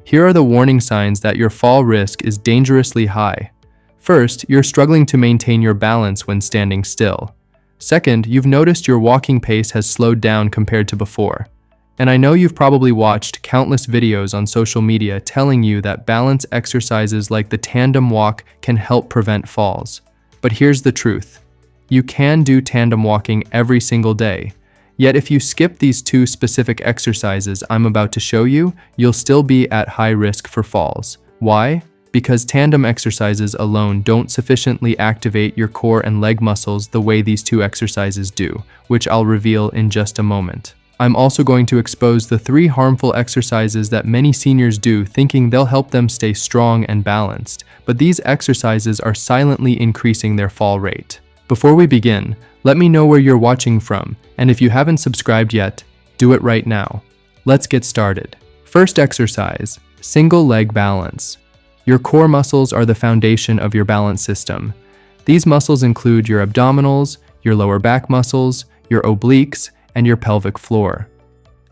Here are the warning signs that your fall risk is dangerously high. First, you're struggling to maintain your balance when standing still. Second, you've noticed your walking pace has slowed down compared to before. And I know you've probably watched countless videos on social media telling you that balance exercises like the tandem walk can help prevent falls. But here's the truth. You can do tandem walking every single day. Yet if you skip these two specific exercises I'm about to show you, you'll still be at high risk for falls. Why? Because tandem exercises alone don't sufficiently activate your core and leg muscles the way these two exercises do, which I'll reveal in just a moment. I'm also going to expose the 3 harmful exercises that many seniors do thinking they'll help them stay strong and balanced, but these exercises are silently increasing their fall rate. Before we begin, let me know where you're watching from, and if you haven't subscribed yet, do it right now. Let's get started. First exercise, single leg balance. Your core muscles are the foundation of your balance system. These muscles include your abdominals, your lower back muscles, your obliques, and your pelvic floor.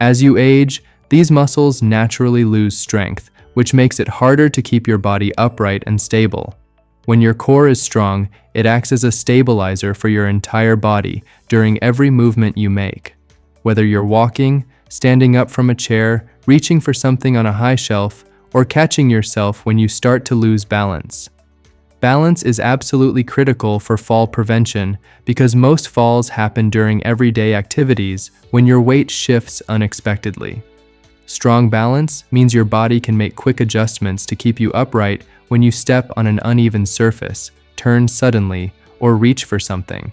As you age, these muscles naturally lose strength, which makes it harder to keep your body upright and stable. When your core is strong, it acts as a stabilizer for your entire body during every movement you make. Whether you're walking, standing up from a chair, reaching for something on a high shelf, or catching yourself when you start to lose balance. Balance is absolutely critical for fall prevention because most falls happen during everyday activities when your weight shifts unexpectedly. Strong balance means your body can make quick adjustments to keep you upright when you step on an uneven surface, turn suddenly, or reach for something.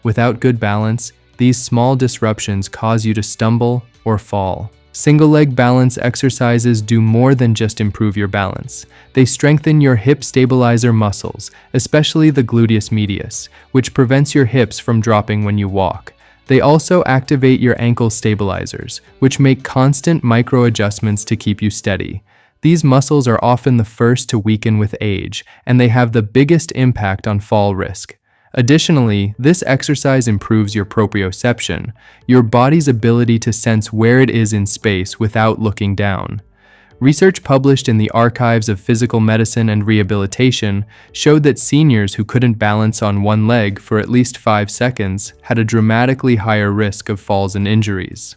Without good balance, these small disruptions cause you to stumble or fall. Single leg balance exercises do more than just improve your balance. They strengthen your hip stabilizer muscles, especially the gluteus medius, which prevents your hips from dropping when you walk. They also activate your ankle stabilizers, which make constant micro adjustments to keep you steady. These muscles are often the first to weaken with age, and they have the biggest impact on fall risk. Additionally, this exercise improves your proprioception, your body's ability to sense where it is in space without looking down. Research published in the Archives of Physical Medicine and Rehabilitation showed that seniors who couldn't balance on one leg for at least 5 seconds had a dramatically higher risk of falls and injuries.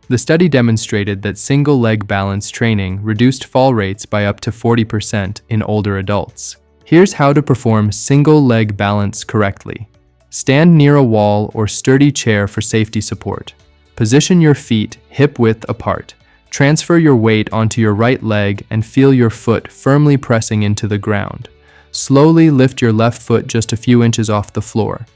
The study demonstrated that single leg balance training reduced fall rates by up to 40% in older adults. Here's how to perform single leg balance correctly. Stand near a wall or sturdy chair for safety support. Position your feet hip-width apart. Transfer your weight onto your right leg and feel your foot firmly pressing into the ground. Slowly lift your left foot just a few inches off the floor.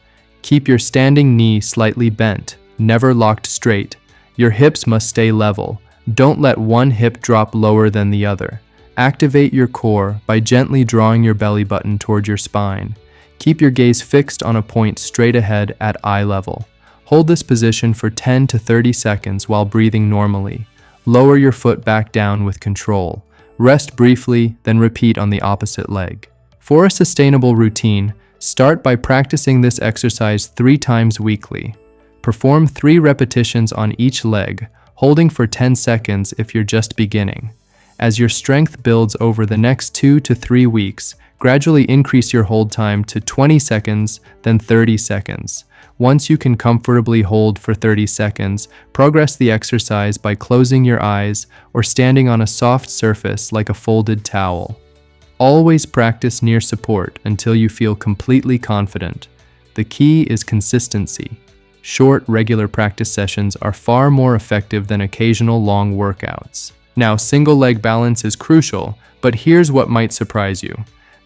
Keep your standing knee slightly bent, never locked straight. Your hips must stay level. Don't let one hip drop lower than the other. Activate your core by gently drawing your belly button toward your spine. Keep your gaze fixed on a point straight ahead at eye level. Hold this position for 10 to 30 seconds while breathing normally. Lower your foot back down with control. Rest briefly, then repeat on the opposite leg. For a sustainable routine, start by practicing this exercise 3 times weekly. Perform 3 repetitions on each leg, holding for 10 seconds if you're just beginning. As your strength builds over the next 2 to 3 weeks, gradually increase your hold time to 20 seconds, then 30 seconds. Once you can comfortably hold for 30 seconds, progress the exercise by closing your eyes or standing on a soft surface like a folded towel. Always practice near support until you feel completely confident. The key is consistency. Short, regular practice sessions are far more effective than occasional long workouts. Now, single leg balance is crucial, but here's what might surprise you.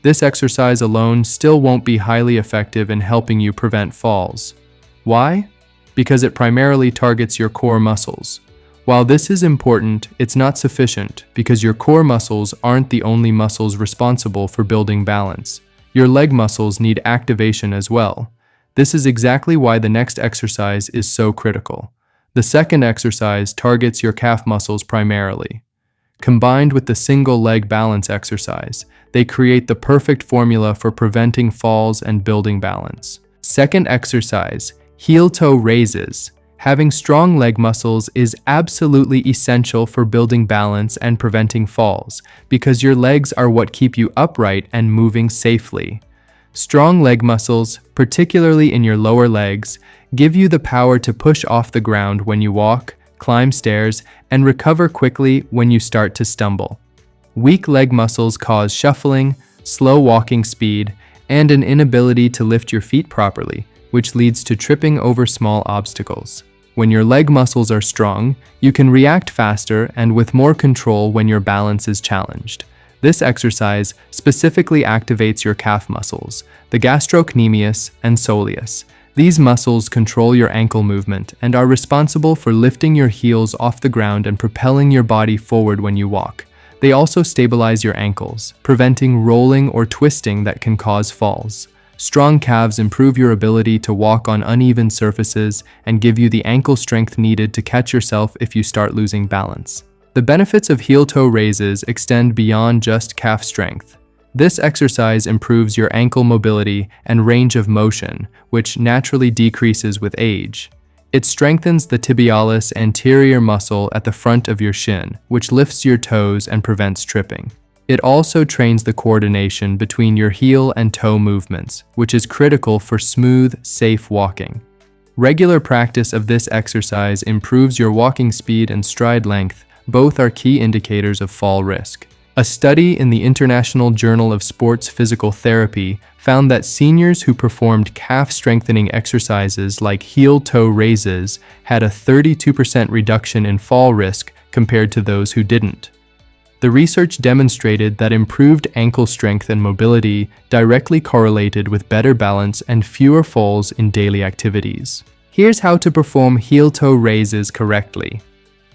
This exercise alone still won't be highly effective in helping you prevent falls. Why? Because it primarily targets your core muscles. While this is important, it's not sufficient because your core muscles aren't the only muscles responsible for building balance. Your leg muscles need activation as well. This is exactly why the next exercise is so critical. The second exercise targets your calf muscles primarily. Combined with the single leg balance exercise, they create the perfect formula for preventing falls and building balance. Second exercise, heel toe raises. Having strong leg muscles is absolutely essential for building balance and preventing falls, because your legs are what keep you upright and moving safely. Strong leg muscles, particularly in your lower legs, give you the power to push off the ground when you walk, climb stairs, and recover quickly when you start to stumble. Weak leg muscles cause shuffling, slow walking speed, and an inability to lift your feet properly, which leads to tripping over small obstacles. When your leg muscles are strong, you can react faster and with more control when your balance is challenged. This exercise specifically activates your calf muscles, the gastrocnemius and soleus. These muscles control your ankle movement and are responsible for lifting your heels off the ground and propelling your body forward when you walk. They also stabilize your ankles, preventing rolling or twisting that can cause falls. Strong calves improve your ability to walk on uneven surfaces and give you the ankle strength needed to catch yourself if you start losing balance. The benefits of heel-toe raises extend beyond just calf strength. This exercise improves your ankle mobility and range of motion, which naturally decreases with age. It strengthens the tibialis anterior muscle at the front of your shin, which lifts your toes and prevents tripping. It also trains the coordination between your heel and toe movements, which is critical for smooth, safe walking. Regular practice of this exercise improves your walking speed and stride length. Both are key indicators of fall risk. A study in the International Journal of Sports Physical Therapy found that seniors who performed calf strengthening exercises like heel-toe raises had a 32% reduction in fall risk compared to those who didn't. The research demonstrated that improved ankle strength and mobility directly correlated with better balance and fewer falls in daily activities. Here's how to perform heel-toe raises correctly.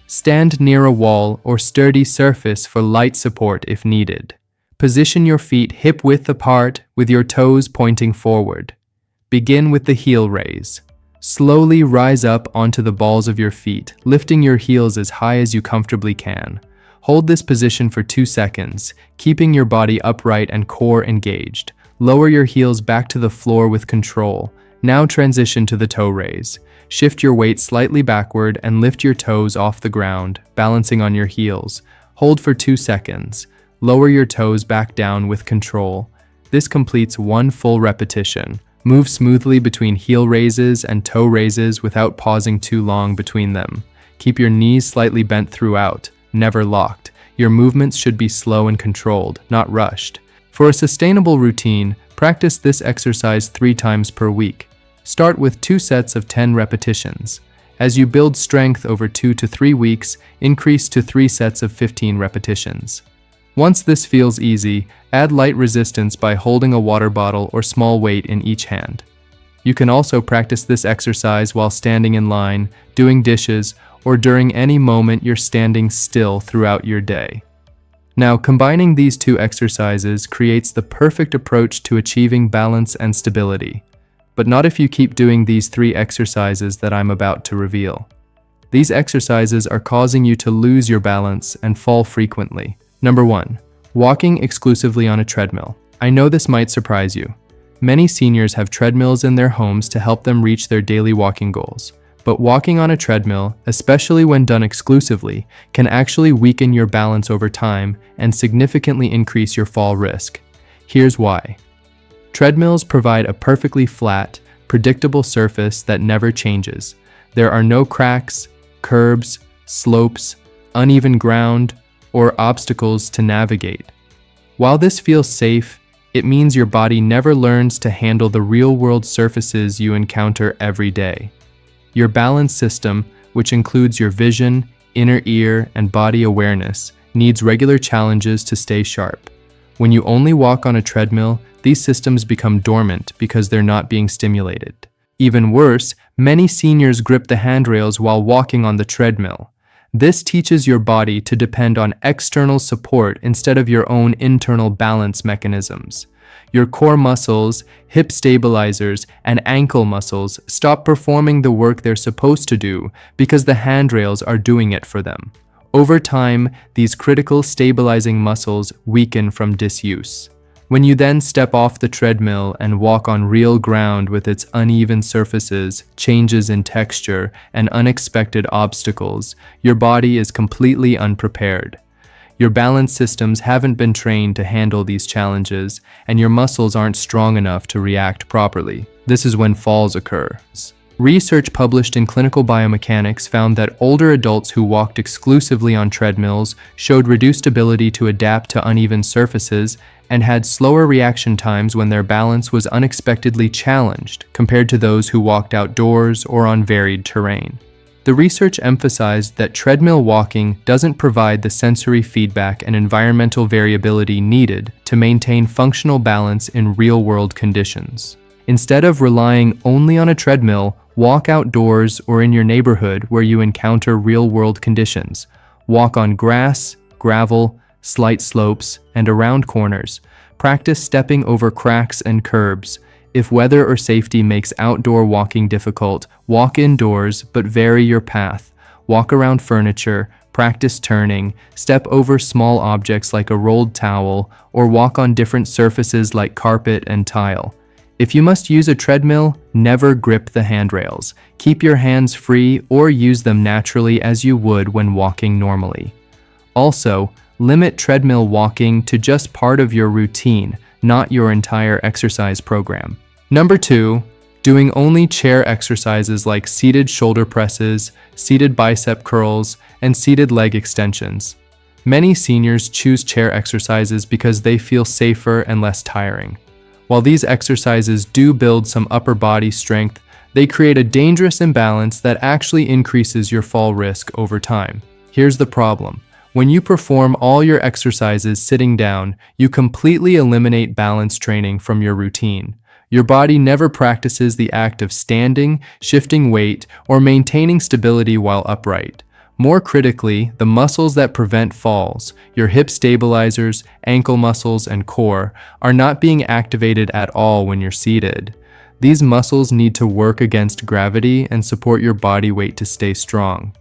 Stand near a wall or sturdy surface for light support if needed. Position your feet hip-width apart with your toes pointing forward. Begin with the heel raise. Slowly rise up onto the balls of your feet, lifting your heels as high as you comfortably can. Hold this position for 2 seconds, keeping your body upright and core engaged. Lower your heels back to the floor with control. Now transition to the toe raise. Shift your weight slightly backward and lift your toes off the ground, balancing on your heels. Hold for 2 seconds. Lower your toes back down with control. This completes 1 full repetition. Move smoothly between heel raises and toe raises without pausing too long between them. Keep your knees slightly bent throughout, never locked. Your movements should be slow and controlled, not rushed. For a sustainable routine, practice this exercise 3 times per week. Start with 2 sets of 10 repetitions. As you build strength over 2 to 3 weeks, increase to 3 sets of 15 repetitions. Once this feels easy, add light resistance by holding a water bottle or small weight in each hand. You can also practice this exercise while standing in line, doing dishes, or during any moment you're standing still throughout your day. Now, combining these 2 exercises creates the perfect approach to achieving balance and stability. But not if you keep doing these 3 exercises that I'm about to reveal. These exercises are causing you to lose your balance and fall frequently. Number 1. Walking exclusively on a treadmill. I know this might surprise you. Many seniors have treadmills in their homes to help them reach their daily walking goals. But walking on a treadmill, especially when done exclusively, can actually weaken your balance over time and significantly increase your fall risk. Here's why. Treadmills provide a perfectly flat, predictable surface that never changes. There are no cracks, curbs, slopes, uneven ground, or obstacles to navigate. While this feels safe, it means your body never learns to handle the real-world surfaces you encounter every day. Your balance system, which includes your vision, inner ear, and body awareness, needs regular challenges to stay sharp. When you only walk on a treadmill, these systems become dormant because they're not being stimulated. Even worse, many seniors grip the handrails while walking on the treadmill. This teaches your body to depend on external support instead of your own internal balance mechanisms. Your core muscles, hip stabilizers, and ankle muscles stop performing the work they're supposed to do because the handrails are doing it for them. Over time, these critical stabilizing muscles weaken from disuse. When you then step off the treadmill and walk on real ground with its uneven surfaces, changes in texture, and unexpected obstacles, your body is completely unprepared. Your balance systems haven't been trained to handle these challenges, and your muscles aren't strong enough to react properly. This is when falls occur. Research published in Clinical Biomechanics found that older adults who walked exclusively on treadmills showed reduced ability to adapt to uneven surfaces and had slower reaction times when their balance was unexpectedly challenged compared to those who walked outdoors or on varied terrain. The research emphasized that treadmill walking doesn't provide the sensory feedback and environmental variability needed to maintain functional balance in real-world conditions. Instead of relying only on a treadmill, walk outdoors or in your neighborhood where you encounter real-world conditions. Walk on grass, gravel, slight slopes, and around corners. Practice stepping over cracks and curbs. If weather or safety makes outdoor walking difficult, walk indoors but vary your path. Walk around furniture, practice turning, step over small objects like a rolled towel, or walk on different surfaces like carpet and tile. If you must use a treadmill, never grip the handrails. Keep your hands free or use them naturally as you would when walking normally. Also, limit treadmill walking to just part of your routine, not your entire exercise program. Number 2, doing only chair exercises like seated shoulder presses, seated bicep curls, and seated leg extensions. Many seniors choose chair exercises because they feel safer and less tiring. While these exercises do build some upper body strength, they create a dangerous imbalance that actually increases your fall risk over time. Here's the problem. When you perform all your exercises sitting down, you completely eliminate balance training from your routine. Your body never practices the act of standing, shifting weight, or maintaining stability while upright. More critically, the muscles that prevent falls, your hip stabilizers, ankle muscles, and core, are not being activated at all when you're seated. These muscles need to work against gravity and support your body weight to stay strong.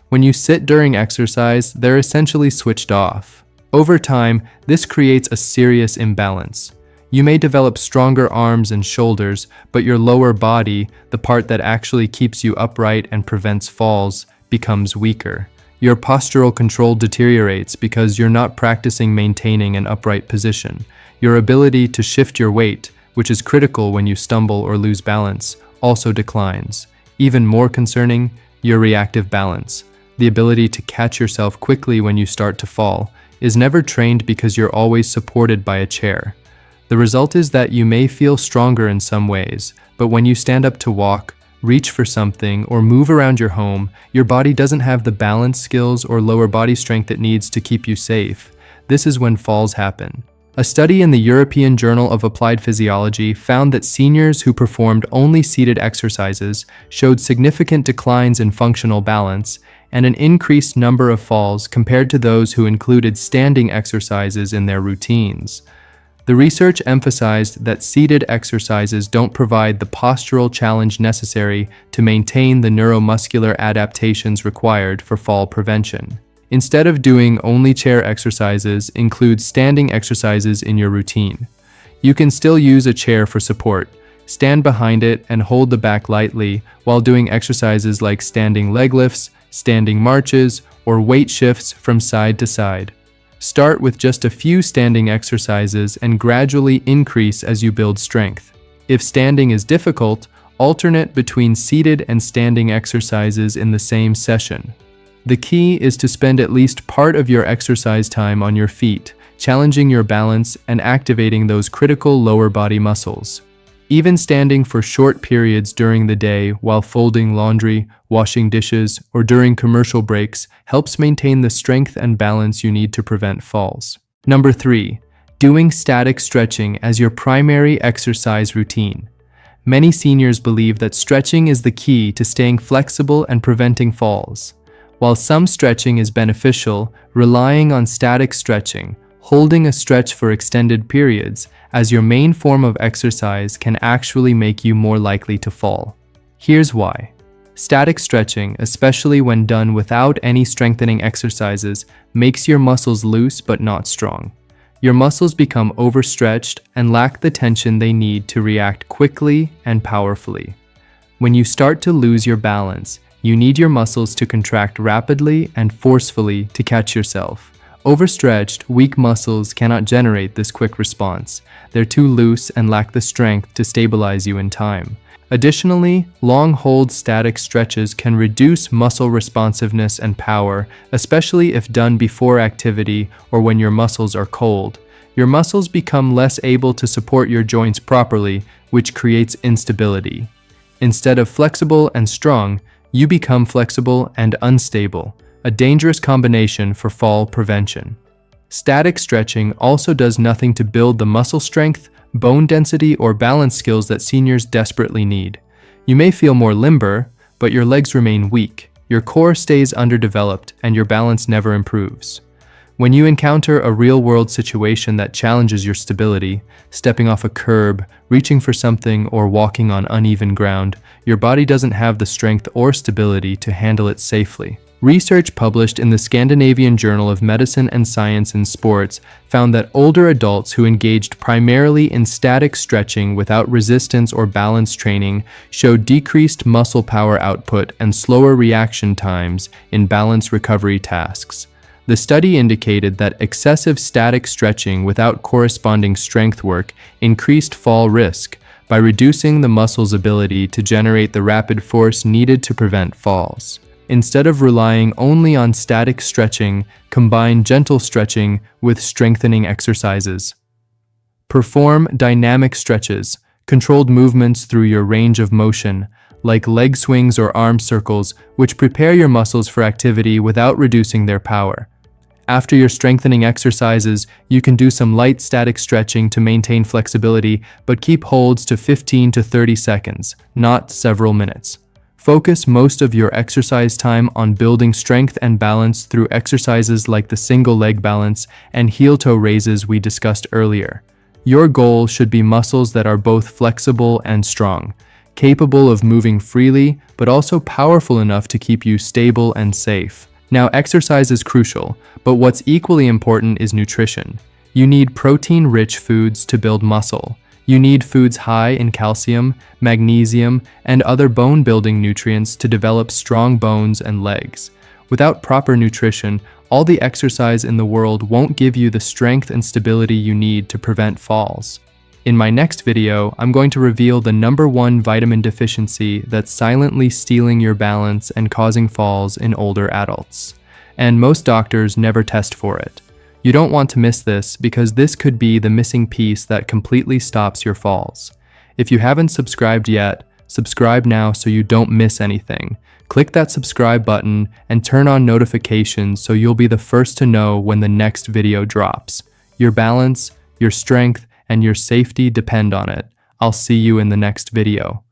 When you sit during exercise, they're essentially switched off. Over time, this creates a serious imbalance. You may develop stronger arms and shoulders, but your lower body, the part that actually keeps you upright and prevents falls, becomes weaker. Your postural control deteriorates because you're not practicing maintaining an upright position. Your ability to shift your weight, which is critical when you stumble or lose balance, also declines. Even more concerning, your reactive balance, the ability to catch yourself quickly when you start to fall, is never trained because you're always supported by a chair. The result is that you may feel stronger in some ways, but when you stand up to walk, reach for something, or move around your home, your body doesn't have the balance skills or lower body strength it needs to keep you safe. This is when falls happen. A study in the European Journal of Applied Physiology found that seniors who performed only seated exercises showed significant declines in functional balance and an increased number of falls compared to those who included standing exercises in their routines. The research emphasized that seated exercises don't provide the postural challenge necessary to maintain the neuromuscular adaptations required for fall prevention. Instead of doing only chair exercises, include standing exercises in your routine. You can still use a chair for support. Stand behind it and hold the back lightly while doing exercises like standing leg lifts, standing marches, or weight shifts from side to side. Start with just a few standing exercises and gradually increase as you build strength. If standing is difficult, alternate between seated and standing exercises in the same session. The key is to spend at least part of your exercise time on your feet, challenging your balance and activating those critical lower body muscles. Even standing for short periods during the day while folding laundry, washing dishes, or during commercial breaks helps maintain the strength and balance you need to prevent falls. Number 3, doing static stretching as your primary exercise routine. Many seniors believe that stretching is the key to staying flexible and preventing falls. While some stretching is beneficial, relying on static stretching, holding a stretch for extended periods, as your main form of exercise can actually make you more likely to fall. Here's why. Static stretching, especially when done without any strengthening exercises, makes your muscles loose but not strong. Your muscles become overstretched and lack the tension they need to react quickly and powerfully. When you start to lose your balance, you need your muscles to contract rapidly and forcefully to catch yourself. Overstretched, weak muscles cannot generate this quick response. They're too loose and lack the strength to stabilize you in time. Additionally, long hold static stretches can reduce muscle responsiveness and power, especially if done before activity or when your muscles are cold. Your muscles become less able to support your joints properly, which creates instability. Instead of flexible and strong, you become flexible and unstable, a dangerous combination for fall prevention. Static stretching also does nothing to build the muscle strength, bone density, or balance skills that seniors desperately need. You may feel more limber, but your legs remain weak, your core stays underdeveloped, and your balance never improves. When you encounter a real-world situation that challenges your stability, stepping off a curb, reaching for something, or walking on uneven ground, your body doesn't have the strength or stability to handle it safely. Research published in the Scandinavian Journal of Medicine and Science in Sports found that older adults who engaged primarily in static stretching without resistance or balance training showed decreased muscle power output and slower reaction times in balance recovery tasks. The study indicated that excessive static stretching without corresponding strength work increased fall risk by reducing the muscle's ability to generate the rapid force needed to prevent falls. Instead of relying only on static stretching, combine gentle stretching with strengthening exercises. Perform dynamic stretches, controlled movements through your range of motion, like leg swings or arm circles, which prepare your muscles for activity without reducing their power. After your strengthening exercises, you can do some light static stretching to maintain flexibility, but keep holds to 15 to 30 seconds, not several minutes. Focus most of your exercise time on building strength and balance through exercises like the single leg balance and heel-toe raises we discussed earlier. Your goal should be muscles that are both flexible and strong, capable of moving freely, but also powerful enough to keep you stable and safe. Now, exercise is crucial, but what's equally important is nutrition. You need protein-rich foods to build muscle. You need foods high in calcium, magnesium, and other bone-building nutrients to develop strong bones and legs. Without proper nutrition, all the exercise in the world won't give you the strength and stability you need to prevent falls. In my next video, I'm going to reveal the #1 vitamin deficiency that's silently stealing your balance and causing falls in older adults. And most doctors never test for it. You don't want to miss this because this could be the missing piece that completely stops your falls. If you haven't subscribed yet, subscribe now so you don't miss anything. Click that subscribe button and turn on notifications so you'll be the first to know when the next video drops. Your balance, your strength, and your safety depend on it. I'll see you in the next video.